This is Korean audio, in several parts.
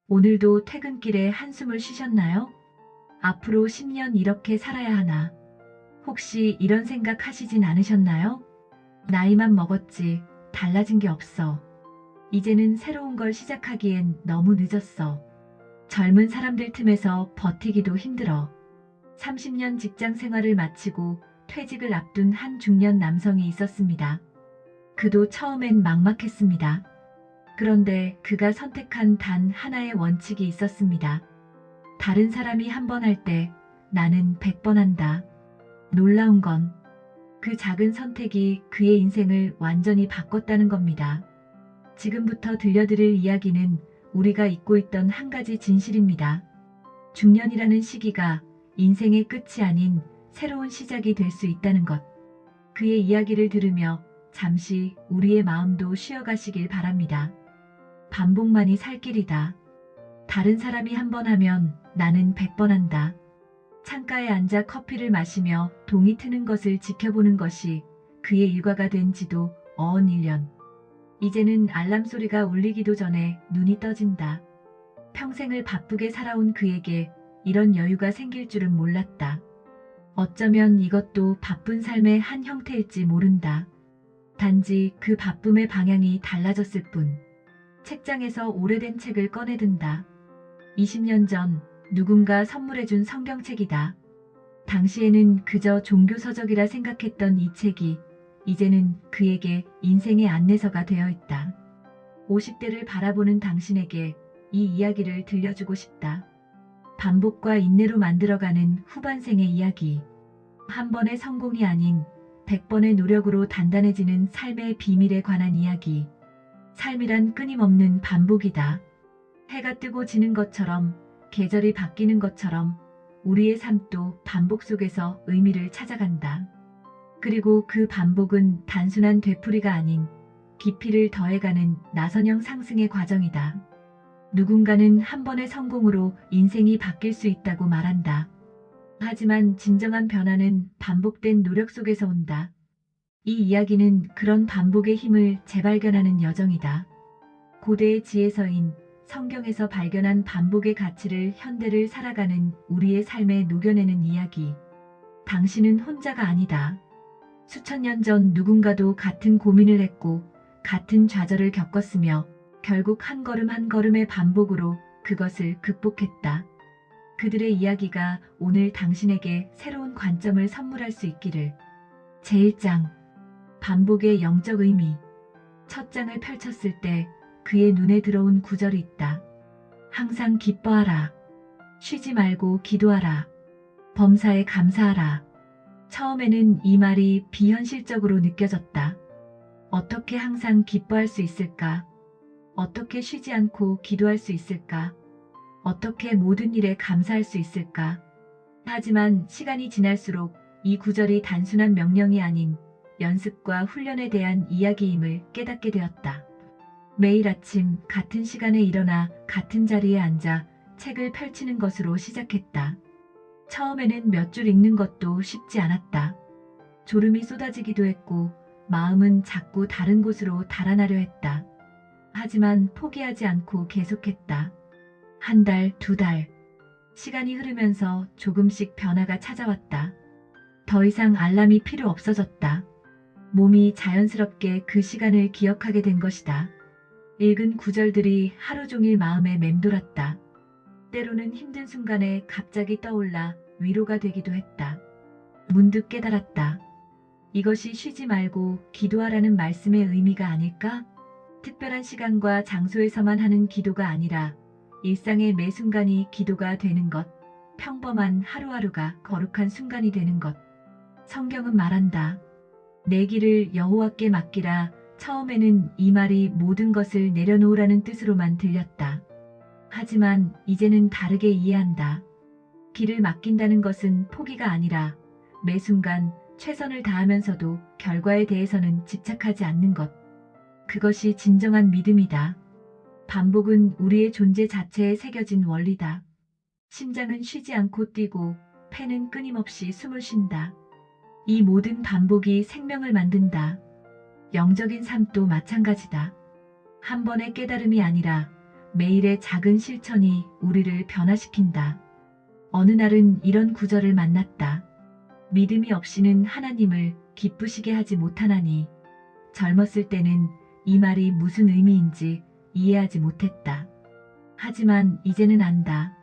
오늘도 퇴근길에 한숨을 쉬셨나요? 앞으로 10년 이렇게 살아야 하나? 혹시 이런 생각 하시진 않으셨나요? 나이만 먹었지, 달라진 게 없어. 이제는 새로운 걸 시작하기엔 너무 늦었어. 젊은 사람들 틈에서 버티기도 힘들어. 30년 직장 생활을 마치고 퇴직을 앞둔 한 중년 남성이 있었습니다. 그도 처음엔 막막했습니다. 그런데 그가 선택한 단 하나의 원칙이 있었습니다. 다른 사람이 한 번 할 때 나는 100번 한다. 놀라운 건 그 작은 선택이 그의 인생을 완전히 바꿨다는 겁니다. 지금부터 들려드릴 이야기는 우리가 잊고 있던 한 가지 진실입니다. 중년이라는 시기가 인생의 끝이 아닌 새로운 시작이 될 수 있다는 것. 그의 이야기를 들으며 잠시 우리의 마음도 쉬어가시길 바랍니다. 반복만이 살 길이다. 다른 사람이 한 번 하면 나는 100번 한다. 창가에 앉아 커피를 마시며 동이 트는 것을 지켜보는 것이 그의 일과가 된 지도 어언 1년. 이제는 알람 소리가 울리기도 전에 눈이 떠진다. 평생을 바쁘게 살아온 그에게 이런 여유가 생길 줄은 몰랐다. 어쩌면 이것도 바쁜 삶의 한 형태일지 모른다. 단지 그 바쁨의 방향이 달라졌을 뿐. 책장에서 오래된 책을 꺼내든다. 20년 전 누군가 선물해준 성경책이다. 당시에는 그저 종교서적이라 생각했던 이 책이 이제는 그에게 인생의 안내서가 되어 있다. 50대를 바라보는 당신에게 이 이야기를 들려주고 싶다. 반복과 인내로 만들어가는 후반생의 이야기. 한 번의 성공이 아닌 100번의 노력으로 단단해지는 삶의 비밀에 관한 이야기. 삶이란 끊임없는 반복이다. 해가 뜨고 지는 것처럼, 계절이 바뀌는 것처럼 우리의 삶도 반복 속에서 의미를 찾아간다. 그리고 그 반복은 단순한 되풀이가 아닌 깊이를 더해가는 나선형 상승의 과정이다. 누군가는 한 번의 성공으로 인생이 바뀔 수 있다고 말한다. 하지만 진정한 변화는 반복된 노력 속에서 온다. 이 이야기는 그런 반복의 힘을 재발견하는 여정이다. 고대의 지혜서인 성경에서 발견한 반복의 가치를 현대를 살아가는 우리의 삶에 녹여내는 이야기. 당신은 혼자가 아니다. 수천 년 전 누군가도 같은 고민을 했고 같은 좌절을 겪었으며 결국 한 걸음 한 걸음의 반복으로 그것을 극복했다. 그들의 이야기가 오늘 당신에게 새로운 관점을 선물할 수 있기를. 제1장 반복의 영적 의미. 첫 장을 펼쳤을 때 그의 눈에 들어온 구절이 있다. 항상 기뻐하라. 쉬지 말고 기도하라. 범사에 감사하라. 처음에는 이 말이 비현실적으로 느껴졌다. 어떻게 항상 기뻐할 수 있을까? 어떻게 쉬지 않고 기도할 수 있을까? 어떻게 모든 일에 감사할 수 있을까? 하지만 시간이 지날수록 이 구절이 단순한 명령이 아닌 연습과 훈련에 대한 이야기임을 깨닫게 되었다. 매일 아침 같은 시간에 일어나 같은 자리에 앉아 책을 펼치는 것으로 시작했다. 처음에는 몇 줄 읽는 것도 쉽지 않았다. 졸음이 쏟아지기도 했고 마음은 자꾸 다른 곳으로 달아나려 했다. 하지만 포기하지 않고 계속했다. 한 달, 두 달. 시간이 흐르면서 조금씩 변화가 찾아왔다. 더 이상 알람이 필요 없어졌다. 몸이 자연스럽게 그 시간을 기억하게 된 것이다. 읽은 구절들이 하루 종일 마음에 맴돌았다. 때로는 힘든 순간에 갑자기 떠올라 위로가 되기도 했다. 문득 깨달았다. 이것이 쉬지 말고 기도하라는 말씀의 의미가 아닐까? 특별한 시간과 장소에서만 하는 기도가 아니라 일상의 매 순간이 기도가 되는 것, 평범한 하루하루가 거룩한 순간이 되는 것. 성경은 말한다. 내 길을 여호와께 맡기라. 처음에는 이 말이 모든 것을 내려놓으라는 뜻으로만 들렸다. 하지만 이제는 다르게 이해한다. 길을 맡긴다는 것은 포기가 아니라 매 순간 최선을 다하면서도 결과에 대해서는 집착하지 않는 것. 그것이 진정한 믿음이다. 반복은 우리의 존재 자체에 새겨진 원리다. 심장은 쉬지 않고 뛰고 폐는 끊임없이 숨을 쉰다. 이 모든 반복이 생명을 만든다. 영적인 삶도 마찬가지다. 한 번의 깨달음이 아니라 매일의 작은 실천이 우리를 변화시킨다. 어느 날은 이런 구절을 만났다. 믿음이 없이는 하나님을 기쁘시게 하지 못하나니. 젊었을 때는 이 말이 무슨 의미인지 이해하지 못했다. 하지만 이제는 안다.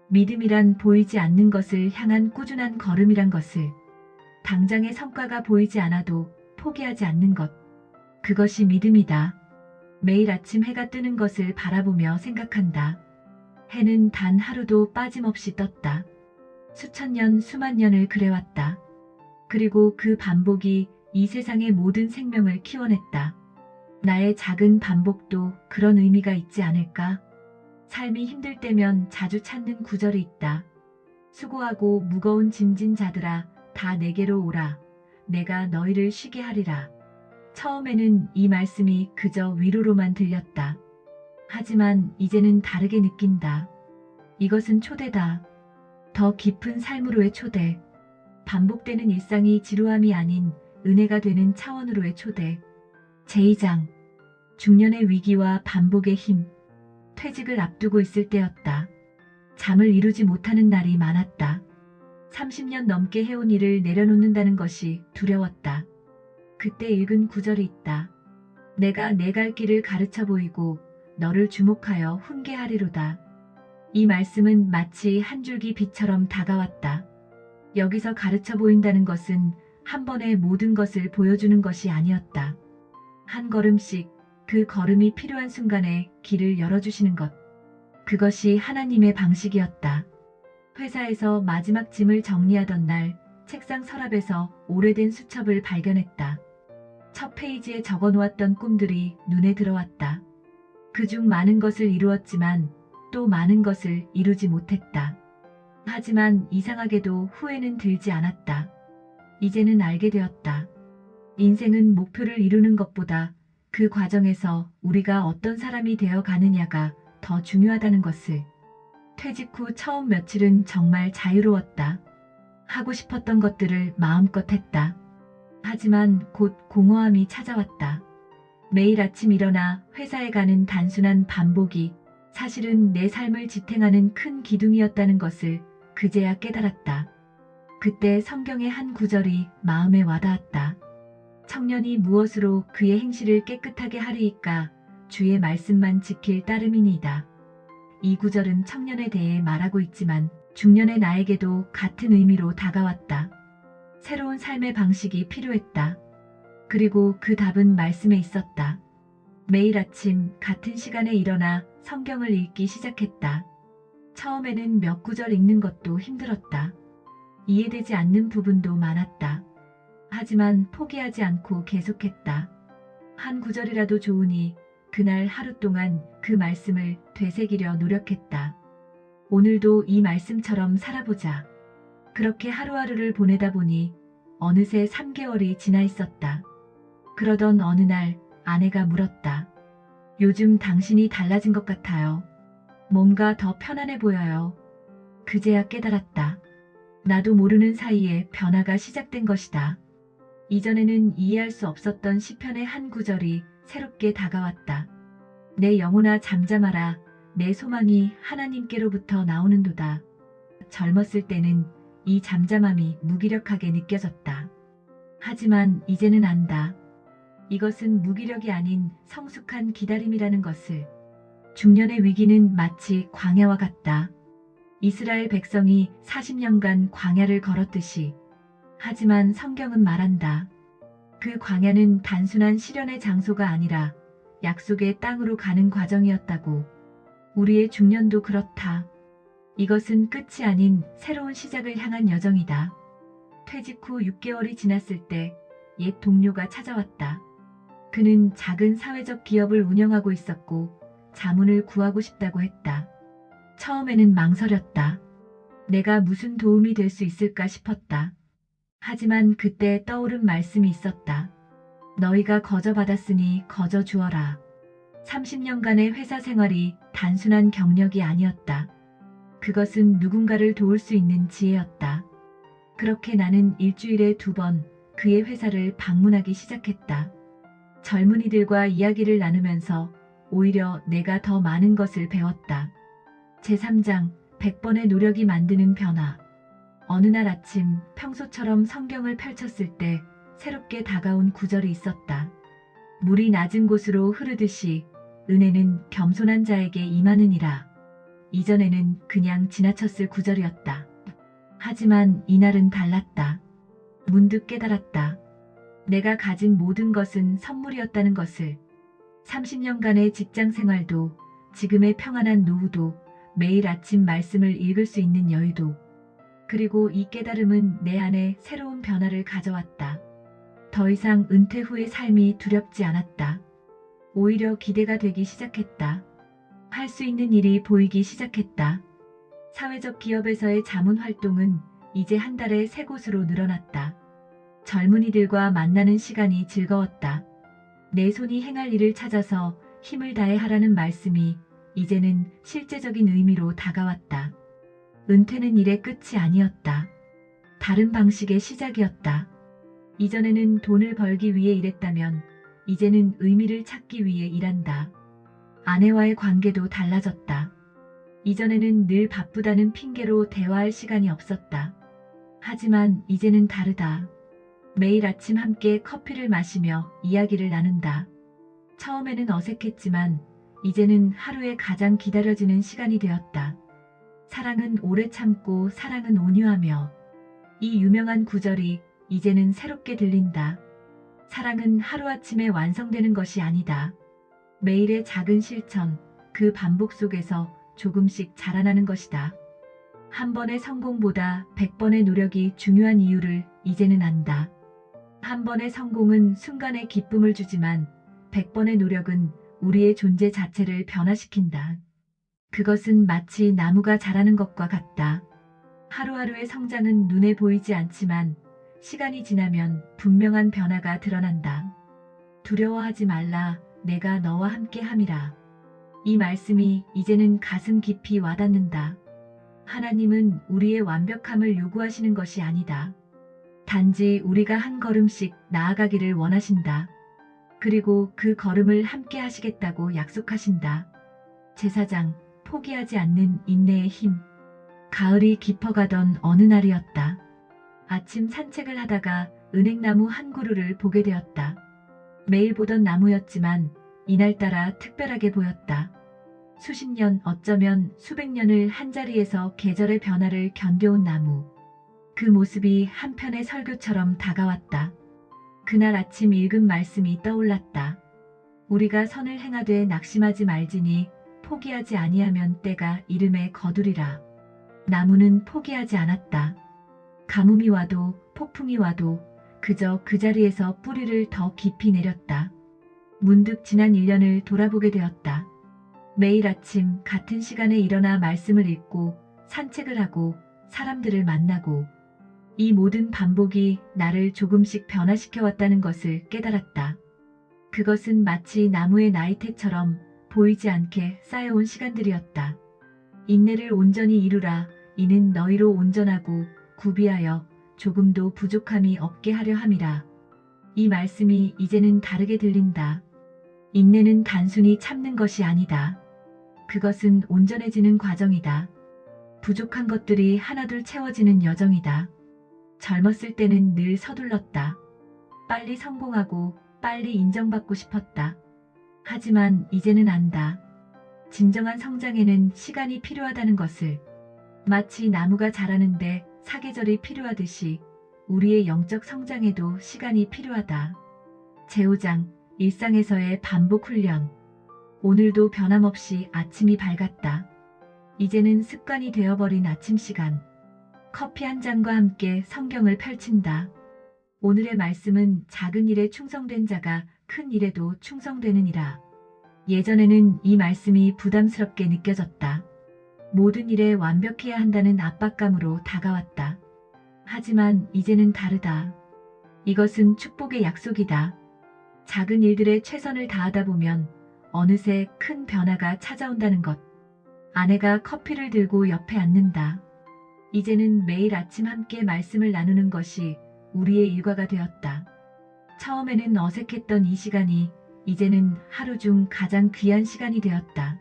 믿음이란 보이지 않는 것을 향한 꾸준한 걸음이란 것을. 당장의 성과가 보이지 않아도 포기하지 않는 것. 그것이 믿음이다. 매일 아침 해가 뜨는 것을 바라보며 생각한다. 해는 단 하루도 빠짐없이 떴다. 수천 년, 수만 년을 그래왔다. 그리고 그 반복이 이 세상의 모든 생명을 키워냈다. 나의 작은 반복도 그런 의미가 있지 않을까? 삶이 힘들 때면 자주 찾는 구절이 있다. 수고하고 무거운 짐진 자들아, 다 내게로 오라. 내가 너희를 쉬게 하리라. 처음에는 이 말씀이 그저 위로로만 들렸다. 하지만 이제는 다르게 느낀다. 이것은 초대다. 더 깊은 삶으로의 초대. 반복되는 일상이 지루함이 아닌 은혜가 되는 차원으로의 초대. 제2장. 중년의 위기와 반복의 힘. 퇴직을 앞두고 있을 때였다. 잠을 이루지 못하는 날이 많았다. 30년 넘게 해온 일을 내려놓는다는 것이 두려웠다. 그때 읽은 구절이 있다. 내가 내 갈 길을 가르쳐 보이고 너를 주목하여 훈계하리로다. 이 말씀은 마치 한 줄기 빛처럼 다가왔다. 여기서 가르쳐 보인다는 것은 한 번에 모든 것을 보여주는 것이 아니었다. 한 걸음씩 그 걸음이 필요한 순간에 길을 열어주시는 것. 그것이 하나님의 방식이었다. 회사에서 마지막 짐을 정리하던 날 책상 서랍에서 오래된 수첩을 발견했다. 첫 페이지에 적어놓았던 꿈들이 눈에 들어왔다. 그중 많은 것을 이루었지만 또 많은 것을 이루지 못했다. 하지만 이상하게도 후회는 들지 않았다. 이제는 알게 되었다. 인생은 목표를 이루는 것보다 그 과정에서 우리가 어떤 사람이 되어 가느냐가 더 중요하다는 것을. 퇴직 후 처음 며칠은 정말 자유로웠다. 하고 싶었던 것들을 마음껏 했다. 하지만 곧 공허함이 찾아왔다. 매일 아침 일어나 회사에 가는 단순한 반복이 사실은 내 삶을 지탱하는 큰 기둥이었다는 것을 그제야 깨달았다. 그때 성경의 한 구절이 마음에 와닿았다. 청년이 무엇으로 그의 행실을 깨끗하게 하리이까? 주의 말씀만 지킬 따름이니이다. 이 구절은 청년에 대해 말하고 있지만 중년의 나에게도 같은 의미로 다가왔다. 새로운 삶의 방식이 필요했다. 그리고 그 답은 말씀에 있었다. 매일 아침 같은 시간에 일어나 성경을 읽기 시작했다. 처음에는 몇 구절 읽는 것도 힘들었다. 이해되지 않는 부분도 많았다. 하지만 포기하지 않고 계속했다. 한 구절이라도 좋으니 그날 하루 동안 그 말씀을 되새기려 노력했다. 오늘도 이 말씀처럼 살아보자. 그렇게 하루하루를 보내다 보니 어느새 3개월이 지나 있었다. 그러던 어느 날 아내가 물었다. 요즘 당신이 달라진 것 같아요. 뭔가 더 편안해 보여요. 그제야 깨달았다. 나도 모르는 사이에 변화가 시작된 것이다. 이전에는 이해할 수 없었던 시편의 한 구절이 새롭게 다가왔다. 내 영혼아 잠잠하라. 내 소망이 하나님께로부터 나오는도다. 젊었을 때는 이 잠잠함이 무기력하게 느껴졌다. 하지만 이제는 안다. 이것은 무기력이 아닌 성숙한 기다림이라는 것을. 중년의 위기는 마치 광야와 같다. 이스라엘 백성이 40년간 광야를 걸었듯이. 하지만 성경은 말한다. 그 광야는 단순한 시련의 장소가 아니라 약속의 땅으로 가는 과정이었다고. 우리의 중년도 그렇다. 이것은 끝이 아닌 새로운 시작을 향한 여정이다. 퇴직 후 6개월이 지났을 때 옛 동료가 찾아왔다. 그는 작은 사회적 기업을 운영하고 있었고 자문을 구하고 싶다고 했다. 처음에는 망설였다. 내가 무슨 도움이 될 수 있을까 싶었다. 하지만 그때 떠오른 말씀이 있었다. 너희가 거저 받았으니 거저 주어라. 30년간의 회사 생활이 단순한 경력이 아니었다. 그것은 누군가를 도울 수 있는 지혜였다. 그렇게 나는 일주일에 2번 그의 회사를 방문하기 시작했다. 젊은이들과 이야기를 나누면서 오히려 내가 더 많은 것을 배웠다. 제3장 100번의 노력이 만드는 변화. 어느 날 아침 평소처럼 성경을 펼쳤을 때 새롭게 다가온 구절이 있었다. 물이 낮은 곳으로 흐르듯이 은혜는 겸손한 자에게 임하느니라. 이전에는 그냥 지나쳤을 구절이었다. 하지만 이날은 달랐다. 문득 깨달았다. 내가 가진 모든 것은 선물이었다는 것을. 30년간의 직장 생활도, 지금의 평안한 노후도, 매일 아침 말씀을 읽을 수 있는 여유도, 그리고 이 깨달음은 내 안에 새로운 변화를 가져왔다. 더 이상 은퇴 후의 삶이 두렵지 않았다. 오히려 기대가 되기 시작했다. 할 수 있는 일이 보이기 시작했다. 사회적 기업에서의 자문 활동은 이제 한 달에 3곳으로 늘어났다. 젊은이들과 만나는 시간이 즐거웠다. 내 손이 행할 일을 찾아서 힘을 다해 하라는 말씀이 이제는 실제적인 의미로 다가왔다. 은퇴는 일의 끝이 아니었다. 다른 방식의 시작이었다. 이전에는 돈을 벌기 위해 일했다면 이제는 의미를 찾기 위해 일한다. 아내와의 관계도 달라졌다. 이전에는 늘 바쁘다는 핑계로 대화할 시간이 없었다. 하지만 이제는 다르다. 매일 아침 함께 커피를 마시며 이야기를 나눈다. 처음에는 어색했지만 이제는 하루에 가장 기다려지는 시간이 되었다. 사랑은 오래 참고 사랑은 온유하며. 이 유명한 구절이 이제는 새롭게 들린다. 사랑은 하루아침에 완성되는 것이 아니다. 매일의 작은 실천, 그 반복 속에서 조금씩 자라나는 것이다. 한 번의 성공보다 100번의 노력이 중요한 이유를 이제는 안다. 한 번의 성공은 순간의 기쁨을 주지만 100번의 노력은 우리의 존재 자체를 변화시킨다. 그것은 마치 나무가 자라는 것과 같다. 하루하루의 성장은 눈에 보이지 않지만 시간이 지나면 분명한 변화가 드러난다. 두려워하지 말라, 내가 너와 함께 함이라. 이 말씀이 이제는 가슴 깊이 와닿는다. 하나님은 우리의 완벽함을 요구하시는 것이 아니다. 단지 우리가 한 걸음씩 나아가기를 원하신다. 그리고 그 걸음을 함께 하시겠다고 약속하신다. 제4장 포기하지 않는 인내의 힘. 가을이 깊어가던 어느 날이었다. 아침 산책을 하다가 은행나무 한 그루를 보게 되었다. 매일 보던 나무였지만 이날따라 특별하게 보였다. 수십 년, 어쩌면 수백 년을 한자리에서 계절의 변화를 견뎌온 나무. 그 모습이 한편의 설교처럼 다가왔다. 그날 아침 읽은 말씀이 떠올랐다. 우리가 선을 행하되 낙심하지 말지니 포기하지 아니하면 때가 이름에 거두리라. 나무는 포기하지 않았다. 가뭄이 와도 폭풍이 와도 그저 그 자리에서 뿌리를 더 깊이 내렸다. 문득 지난 1년을 돌아보게 되었다. 매일 아침 같은 시간에 일어나 말씀을 읽고 산책을 하고 사람들을 만나고 이 모든 반복이 나를 조금씩 변화시켜왔다는 것을 깨달았다. 그것은 마치 나무의 나이테처럼 보이지 않게 쌓여온 시간들이었다. 인내를 온전히 이루라. 이는 너희로 온전하고 구비하여 조금도 부족함이 없게 하려 함이라. 이 말씀이 이제는 다르게 들린다. 인내는 단순히 참는 것이 아니다. 그것은 온전해지는 과정이다. 부족한 것들이 하나둘 채워지는 여정이다. 젊었을 때는 늘 서둘렀다. 빨리 성공하고 빨리 인정받고 싶었다. 하지만 이제는 안다. 진정한 성장에는 시간이 필요하다는 것을. 마치 나무가 자라는데 사계절이 필요하듯이 우리의 영적 성장에도 시간이 필요하다. 제5장 일상에서의 반복 훈련. 오늘도 변함없이 아침이 밝았다. 이제는 습관이 되어버린 아침 시간. 커피 한 잔과 함께 성경을 펼친다. 오늘의 말씀은 작은 일에 충성된 자가 큰 일에도 충성되느니라. 예전에는 이 말씀이 부담스럽게 느껴졌다. 모든 일에 완벽해야 한다는 압박감으로 다가왔다. 하지만 이제는 다르다. 이것은 축복의 약속이다. 작은 일들에 최선을 다하다 보면 어느새 큰 변화가 찾아온다는 것. 아내가 커피를 들고 옆에 앉는다. 이제는 매일 아침 함께 말씀을 나누는 것이 우리의 일과가 되었다. 처음에는 어색했던 이 시간이 이제는 하루 중 가장 귀한 시간이 되었다.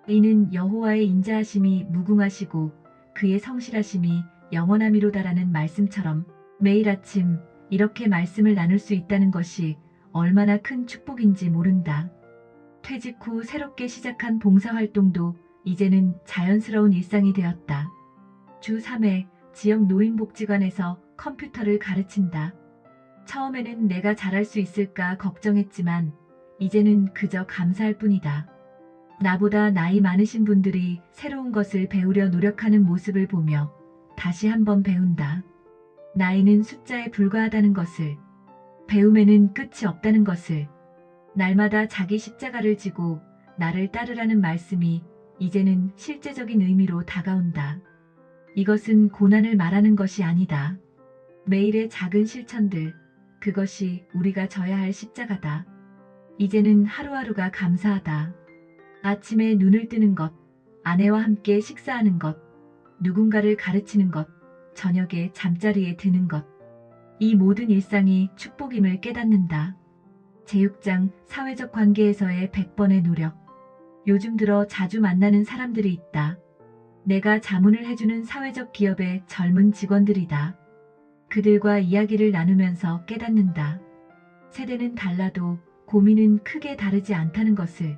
이는 여호와의 인자하심이 무궁하시고 그의 성실하심이 영원함이로다라는 말씀처럼 매일 아침 이렇게 말씀을 나눌 수 있다는 것이 얼마나 큰 축복인지 모른다. 퇴직 후 새롭게 시작한 봉사활동도 이제는 자연스러운 일상이 되었다. 주 3회 지역 노인복지관에서 컴퓨터를 가르친다. 처음에는 내가 잘할 수 있을까 걱정했지만 이제는 그저 감사할 뿐이다. 나보다 나이 많으신 분들이 새로운 것을 배우려 노력하는 모습을 보며 다시 한번 배운다. 나이는 숫자에 불과하다는 것을, 배움에는 끝이 없다는 것을, 날마다 자기 십자가를 지고 나를 따르라는 말씀이 이제는 실제적인 의미로 다가온다. 이것은 고난을 말하는 것이 아니다. 매일의 작은 실천들, 그것이 우리가 져야 할 십자가다. 이제는 하루하루가 감사하다. 아침에 눈을 뜨는 것, 아내와 함께 식사하는 것, 누군가를 가르치는 것, 저녁에 잠자리에 드는 것. 이 모든 일상이 축복임을 깨닫는다. 제6장 사회적 관계에서의 100번의 노력. 요즘 들어 자주 만나는 사람들이 있다. 내가 자문을 해주는 사회적 기업의 젊은 직원들이다. 그들과 이야기를 나누면서 깨닫는다. 세대는 달라도 고민은 크게 다르지 않다는 것을.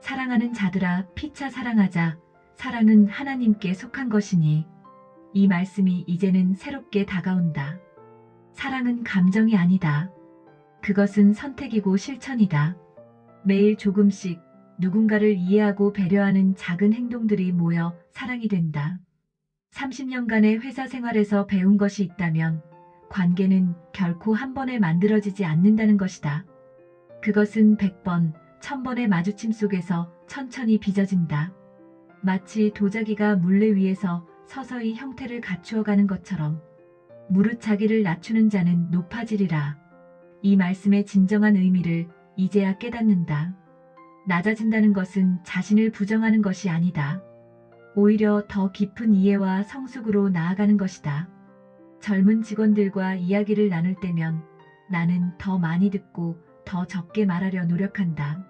사랑하는 자들아 피차 사랑하자. 사랑은 하나님께 속한 것이니. 이 말씀이 이제는 새롭게 다가온다. 사랑은 감정이 아니다. 그것은 선택이고 실천이다. 매일 조금씩 누군가를 이해하고 배려하는 작은 행동들이 모여 사랑이 된다. 30년간의 회사 생활에서 배운 것이 있다면 관계는 결코 한 번에 만들어지지 않는다는 것이다. 그것은 100번, 1000번의 마주침 속에서 천천히 빚어진다. 마치 도자기가 물레 위에서 서서히 형태를 갖추어가는 것처럼 무릇 자기를 낮추는 자는 높아지리라. 이 말씀의 진정한 의미를 이제야 깨닫는다. 낮아진다는 것은 자신을 부정하는 것이 아니다. 오히려 더 깊은 이해와 성숙으로 나아가는 것이다. 젊은 직원들과 이야기를 나눌 때면 나는 더 많이 듣고 더 적게 말하려 노력한다.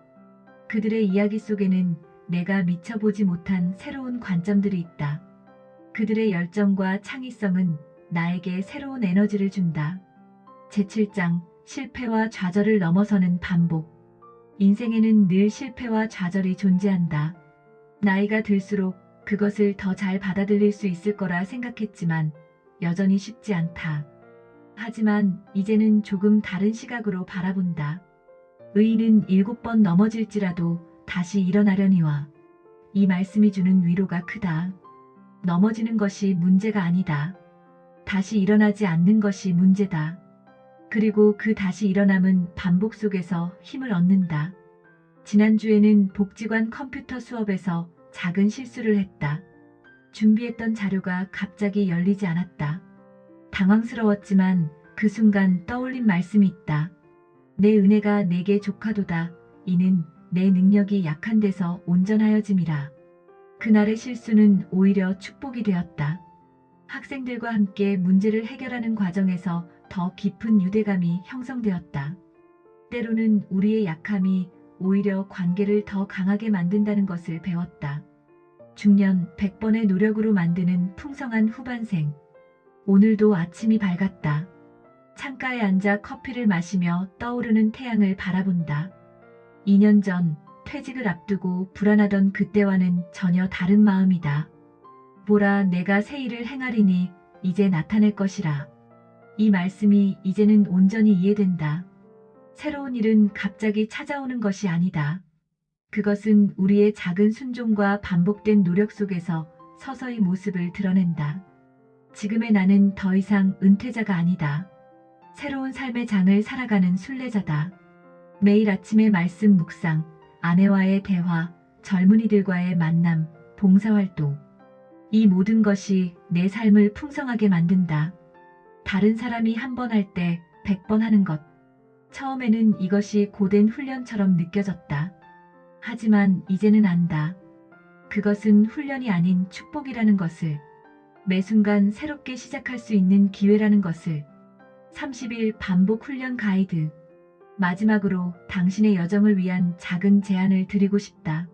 그들의 이야기 속에는 내가 미쳐보지 못한 새로운 관점들이 있다. 그들의 열정과 창의성은 나에게 새로운 에너지를 준다. 제7장 실패와 좌절을 넘어서는 반복. 인생에는 늘 실패와 좌절이 존재한다. 나이가 들수록 그것을 더 잘 받아들일 수 있을 거라 생각했지만 여전히 쉽지 않다. 하지만 이제는 조금 다른 시각으로 바라본다. 의인은 7번 넘어질지라도 다시 일어나려니와. 이 말씀이 주는 위로가 크다. 넘어지는 것이 문제가 아니다. 다시 일어나지 않는 것이 문제다. 그리고 그 다시 일어남은 반복 속에서 힘을 얻는다. 지난주에는 복지관 컴퓨터 수업에서 작은 실수를 했다. 준비했던 자료가 갑자기 열리지 않았다. 당황스러웠지만 그 순간 떠올린 말씀이 있다. 내 은혜가 내게 족하도다. 이는 내 능력이 약한 데서 온전하여짐이라. 그날의 실수는 오히려 축복이 되었다. 학생들과 함께 문제를 해결하는 과정에서 더 깊은 유대감이 형성되었다. 때로는 우리의 약함이 오히려 관계를 더 강하게 만든다는 것을 배웠다. 중년 100번의 노력으로 만드는 풍성한 후반생. 오늘도 아침이 밝았다. 창가에 앉아 커피를 마시며 떠오르는 태양을 바라본다. 2년 전 퇴직을 앞두고 불안하던 그때와는 전혀 다른 마음이다. 보라, 내가 새 일을 행하리니 이제 나타낼 것이라. 이 말씀이 이제는 온전히 이해된다. 새로운 일은 갑자기 찾아오는 것이 아니다. 그것은 우리의 작은 순종과 반복된 노력 속에서 서서히 모습을 드러낸다. 지금의 나는 더 이상 은퇴자가 아니다. 새로운 삶의 장을 살아가는 순례자다. 매일 아침의 말씀 묵상, 아내와의 대화, 젊은이들과의 만남, 봉사활동. 이 모든 것이 내 삶을 풍성하게 만든다. 다른 사람이 한 번 할 때 100번 하는 것. 처음에는 이것이 고된 훈련처럼 느껴졌다. 하지만 이제는 안다. 그것은 훈련이 아닌 축복이라는 것을. 매 순간 새롭게 시작할 수 있는 기회라는 것을. 30일 반복 훈련 가이드. 마지막으로 당신의 여정을 위한 작은 제안을 드리고 싶다.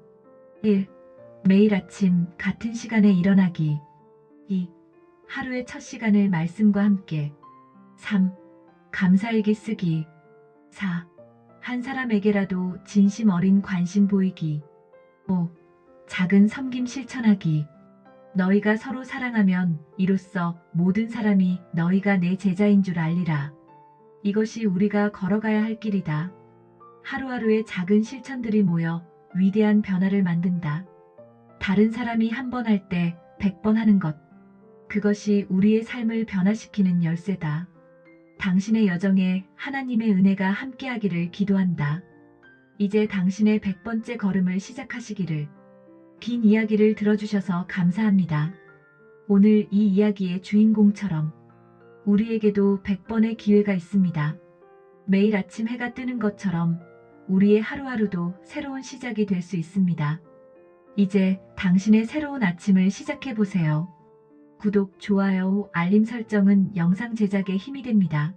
1. 매일 아침 같은 시간에 일어나기. 2. 하루의 첫 시간을 말씀과 함께. 3. 감사일기 쓰기. 4. 한 사람에게라도 진심 어린 관심 보이기. 5. 작은 섬김 실천하기. 너희가 서로 사랑하면 이로써 모든 사람이 너희가 내 제자인 줄 알리라. 이것이 우리가 걸어가야 할 길이다. 하루하루의 작은 실천들이 모여 위대한 변화를 만든다. 다른 사람이 한 번 할 때 100번 하는 것. 그것이 우리의 삶을 변화시키는 열쇠다. 당신의 여정에 하나님의 은혜가 함께하기를 기도한다. 이제 당신의 100번째 걸음을 시작하시기를. 긴 이야기를 들어주셔서 감사합니다. 오늘 이 이야기의 주인공처럼 우리에게도 100번의 기회가 있습니다. 매일 아침 해가 뜨는 것처럼 우리의 하루하루도 새로운 시작이 될 수 있습니다. 이제 당신의 새로운 아침을 시작해 보세요. 구독, 좋아요, 알림 설정은 영상 제작에 힘이 됩니다.